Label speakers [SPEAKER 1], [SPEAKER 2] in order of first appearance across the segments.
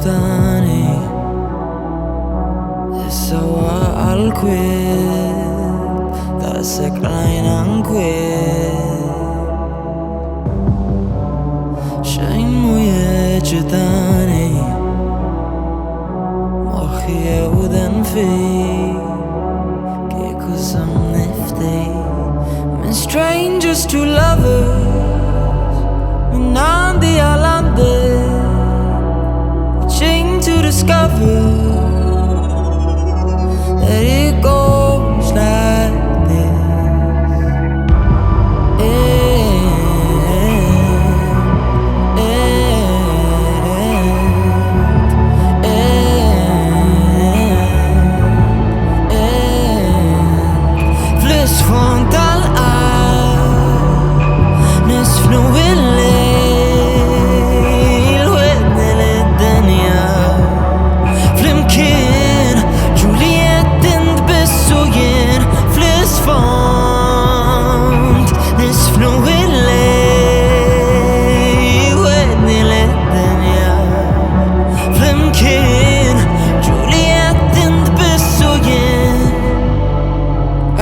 [SPEAKER 1] jimpurtani Issa l-kwiet ta' sekrajna n-kwiet Xejn mu jiġitani moħħi jewden fik kieku sam niftik Min strangers to lovers Min għandi għal għandek Xejn to discover that it goes like this Fl-isfond tal-qalb nisfnu l-lejl wedni l-dinja Fl-imkien Juliette int bissu jien Fl-isfond nisfnu l-lejl wedni l-dinja Fl-imkien Juliette int bissu jien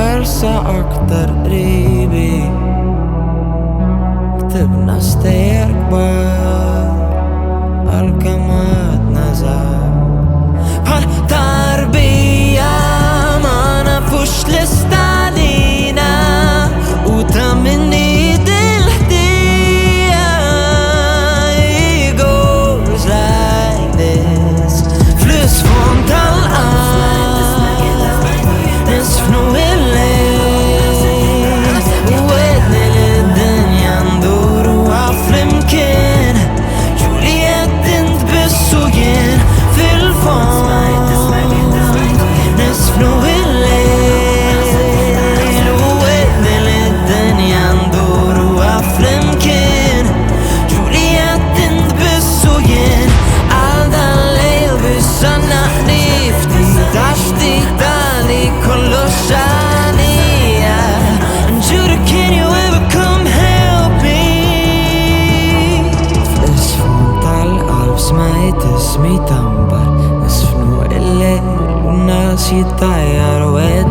[SPEAKER 1] Ersa aktar qribi Ktibna stejjer kbar Għal-kemm nazar Bħal tarbija ma nafux l-istalina U ta' minni dil-ħdija It goes like this Fl-isfond tal-qalb nisfnu il-lejl wedni l-dinja nduru fl-imkien Juliette int bissu jien Fil-fond nisfnu il-lejl wedni l-dinja nduru fl-imkien Juliette int bissu jien Għal dan l-lejl bis-sanna nifti taxti tali kollox għalija Judy, can you ever come help me? Fl-isfond tal-qalb smajt ismi tambar Nisfnu il-lejl u n-nas jittajjar wed